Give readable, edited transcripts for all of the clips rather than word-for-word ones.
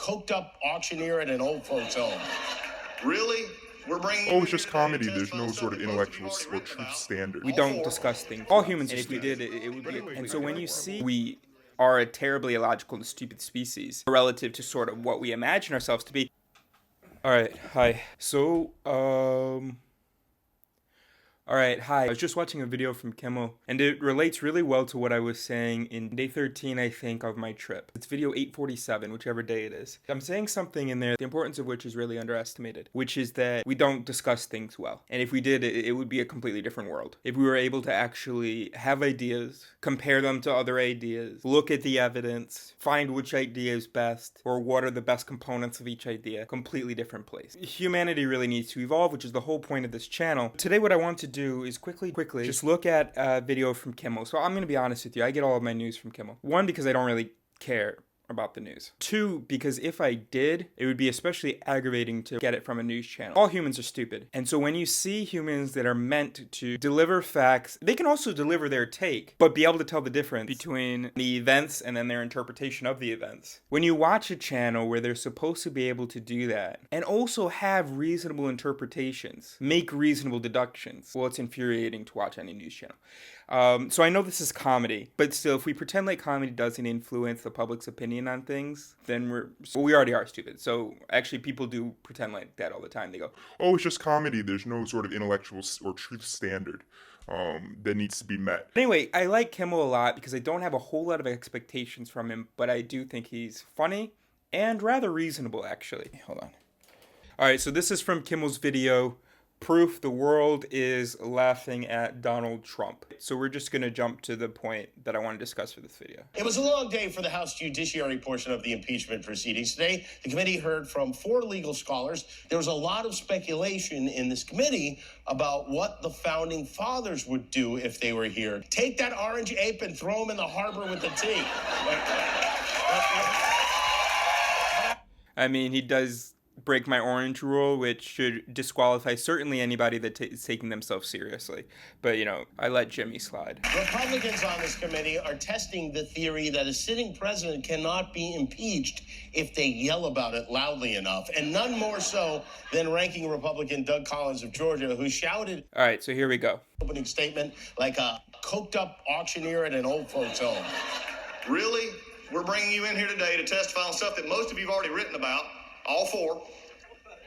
coked up auctioneer at an old folks home. Really? We're bringing. Oh, it's just comedy. There's no sort of intellectual or truth standard. We don't discuss things. All humans are stupid. And if we did, it would be. And so when you see we are a terribly illogical and stupid species relative to sort of what we imagine ourselves to be. All right, hi. So, all right, hi. I was just watching a video from Kimmel, and it relates really well to what I was saying in day 13, I think, of my trip. It's video 847, whichever day it is. I'm saying something in there, the importance of which is really underestimated, which is that we don't discuss things well. And if we did, it would be a completely different world. If we were able to actually have ideas, compare them to other ideas, look at the evidence, find which idea is best, or what are the best components of each idea, completely different place. Humanity really needs to evolve, which is the whole point of this channel. Today, what I want to do is quickly just look at a video from Kimmel. So I'm going to be honest with you, I get all of my news from Kimmel. One, because I don't really care about the news. Two, because if I did, it would be especially aggravating to get it from a news channel. All humans are stupid. And so when you see humans that are meant to deliver facts, they can also deliver their take, but be able to tell the difference between the events and then their interpretation of the events. When you watch a channel where they're supposed to be able to do that, and also have reasonable interpretations, make reasonable deductions, well, it's infuriating to watch any news channel. So I know this is comedy, but still, if we pretend like comedy doesn't influence the public's opinion on things, then we already are stupid. So actually, people do pretend like that all the time. They go, oh, it's just comedy. There's no sort of intellectual or truth standard that needs to be met. Anyway, I like Kimmel a lot because I don't have a whole lot of expectations from him, but I do think he's funny and rather reasonable, actually. Hold on. All right, so this is from Kimmel's video, Proof the World is Laughing at Donald Trump. So we're just going to jump to the point that I want to discuss for this video. It was a long day for the House Judiciary portion of the impeachment proceedings. Today, the committee heard from 4 legal scholars. There was a lot of speculation in this committee about what the founding fathers would do if they were here. Take that orange ape and throw him in the harbor with the tea. I mean, he does break my orange rule, which should disqualify certainly anybody that is taking themselves seriously. But, you know, I let Jimmy slide. Republicans on this committee are testing the theory that a sitting president cannot be impeached if they yell about it loudly enough, and none more so than ranking Republican Doug Collins of Georgia, who shouted... All right, so here we go. ...opening statement like a coked-up auctioneer at an old folks home. Really? We're bringing you in here today to testify on stuff that most of you have already written about, all 4,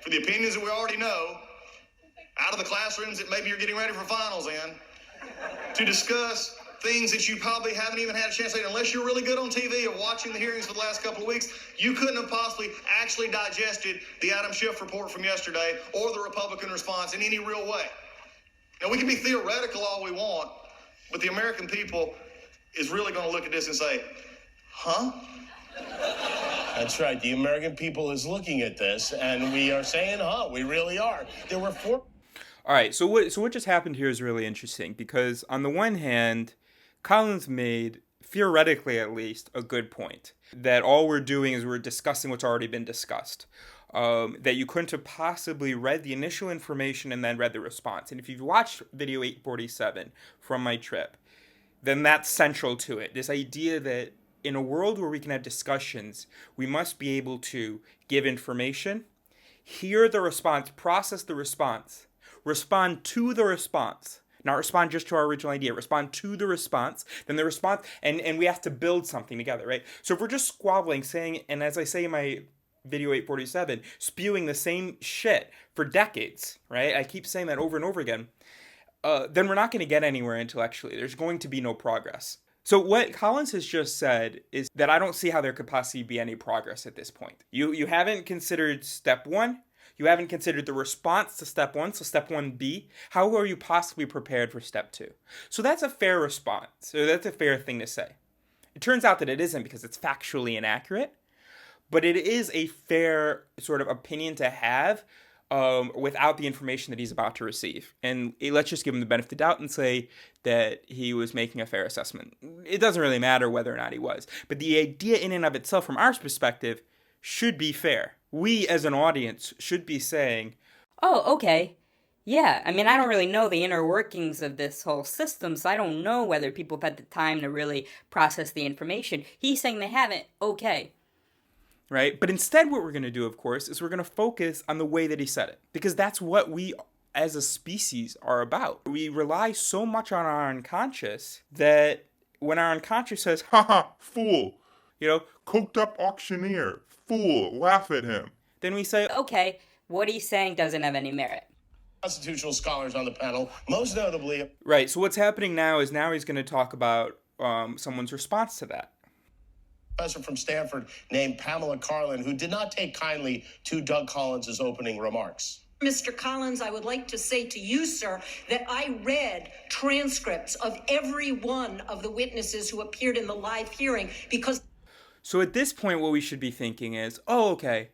for the opinions that we already know, out of the classrooms that maybe you're getting ready for finals in, to discuss things that you probably haven't even had a chance to, unless you're really good on TV or watching the hearings for the last couple of weeks, you couldn't have possibly actually digested the Adam Schiff report from yesterday or the Republican response in any real way. Now, we can be theoretical all we want, but the American people is really going to look at this and say, huh? That's right. The American people is looking at this, and we are saying, huh, we really are. There were 4... All right, so what just happened here is really interesting, because on the one hand, Collins made, theoretically at least, a good point. That all we're doing is we're discussing what's already been discussed. That you couldn't have possibly read the initial information and then read the response. And if you've watched video 847 from my trip, then that's central to it. This idea that in a world where we can have discussions, we must be able to give information, hear the response, process the response, respond to the response, not respond just to our original idea, respond to the response, then the response, and we have to build something together, right? So if we're just squabbling, saying, and as I say in my video 847, spewing the same shit for decades, right? I keep saying that over and over again. Then we're not going to get anywhere intellectually. There's going to be no progress. So what Collins has just said is that I don't see how there could possibly be any progress at this point. You haven't considered step 1. You haven't considered the response to step 1, so step 1B. How are you possibly prepared for step 2? So that's a fair response. So that's a fair thing to say. It turns out that it isn't because it's factually inaccurate, but it is a fair sort of opinion to have without the information that he's about to receive. And let's just give him the benefit of the doubt and say that he was making a fair assessment. It doesn't really matter whether or not he was. But the idea in and of itself, from our perspective, should be fair. We, as an audience, should be saying, oh, okay. Yeah, I mean, I don't really know the inner workings of this whole system, so I don't know whether people have had the time to really process the information. He's saying they haven't. Okay. right? But instead what we're going to do, of course, is we're going to focus on the way that he said it. Because that's what we as a species are about. We rely so much on our unconscious that when our unconscious says, Haha, fool. Coked up auctioneer. Fool. Laugh at him. then we say, Okay, what he's saying doesn't have any merit. Constitutional scholars on the panel, most notably right, so what's happening now is he's going to talk about someone's response to that. professor from Stanford named Pamela Karlan, who did not take kindly to Doug Collins' opening remarks. Mr. Collins, I would like to say to you, sir, that I read transcripts of every one of the witnesses who appeared in the live hearing because... So at this point, what we should be thinking is, oh, okay,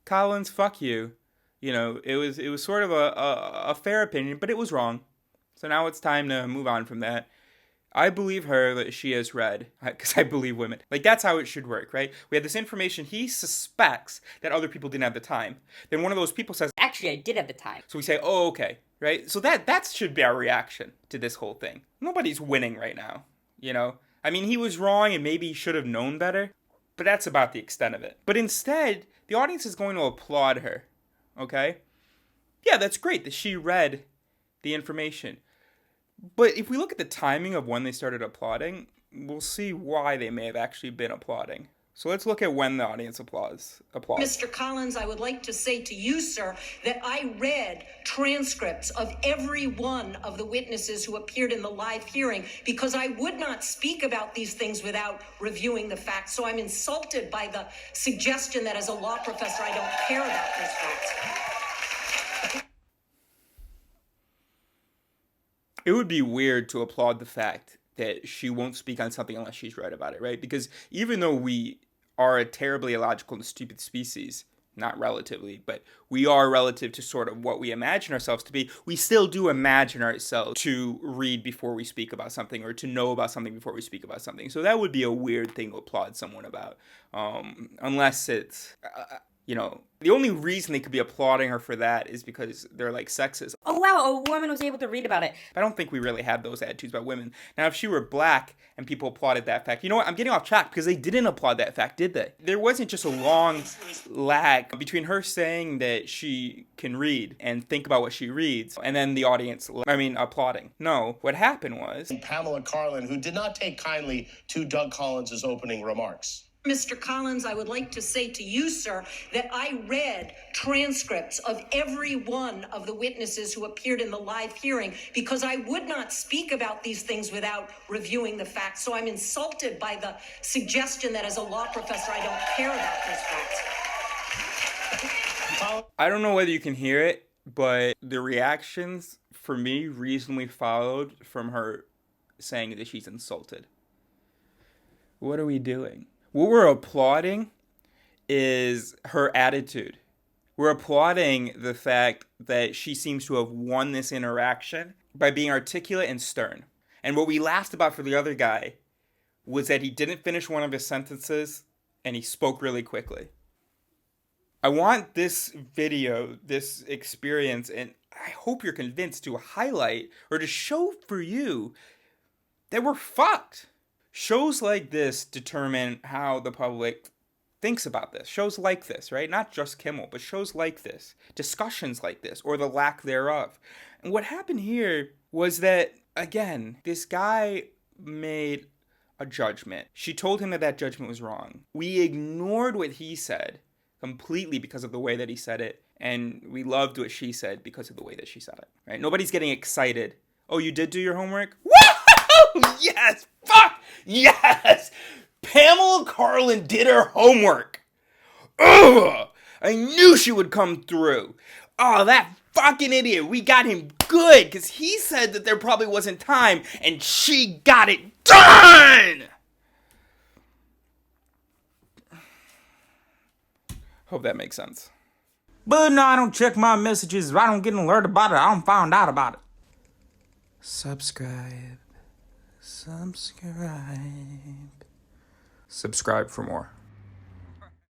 Collins, fuck you. It was sort of a fair opinion, but it was wrong. So now it's time to move on from that. I believe her that she has read, because I believe women. Like, that's how it should work, right? We have this information he suspects that other people didn't have the time. Then one of those people says, Actually, I did at the time. so we say, oh, okay, right? So that should be our reaction to this whole thing. Nobody's winning right now, I mean, he was wrong and maybe he should have known better, but that's about the extent of it. But instead, the audience is going to applaud her, okay? Yeah, that's great that she read the information. But if we look at the timing of when they started applauding, we'll see why they may have actually been applauding. So let's look at when the audience applauds. Mr. Collins, I would like to say to you, sir, that I read transcripts of every one of the witnesses who appeared in the live hearing because I would not speak about these things without reviewing the facts. So I'm insulted by the suggestion that as a law professor, I don't care about these facts. It would be weird to applaud the fact that she won't speak on something unless she's read about it, right? Because even though we are a terribly illogical and stupid species, not relatively, but we are relative to sort of what we imagine ourselves to be, we still do imagine ourselves to read before we speak about something or to know about something before we speak about something. So that would be a weird thing to applaud someone about, unless it's... the only reason they could be applauding her for that is because they're like sexist. Oh wow, a woman was able to read about it. I don't think we really have those attitudes about women. Now, if she were black and people applauded that fact, you know what? I'm getting off track because they didn't applaud that fact, did they? There wasn't just a long lag between her saying that she can read and think about what she reads and then the audience, applauding. No, what happened was... Pamela Karlan, who did not take kindly to Doug Collins' opening remarks. Mr. Collins, I would like to say to you, sir, that I read transcripts of every one of the witnesses who appeared in the live hearing because I would not speak about these things without reviewing the facts. So I'm insulted by the suggestion that as a law professor, I don't care about these facts. I don't know whether you can hear it, but the reactions, for me, reasonably followed from her saying that she's insulted. What are we doing? What we're applauding is her attitude. We're applauding the fact that she seems to have won this interaction by being articulate and stern. And what we laughed about for the other guy was that he didn't finish one of his sentences and he spoke really quickly. I want this video, this experience, and I hope you're convinced to highlight or to show for you that we're fucked. Shows like this determine how the public thinks about this. Shows like this, right? Not just Kimmel, but shows like this. Discussions like this, or the lack thereof. And what happened here was that, again, this guy made a judgment. She told him that that judgment was wrong. We ignored what he said completely because of the way that he said it, and we loved what she said because of the way that she said it, right? Nobody's getting excited. Oh, you did do your homework? Woo! Yes! Fuck! Yes! Pamela Karlan did her homework. Ugh! I knew she would come through. Oh, that fucking idiot. We got him good because he said that there probably wasn't time and she got it done! Hope that makes sense. But no, I don't check my messages. I don't get an alert about it. I don't find out about it. Subscribe for more.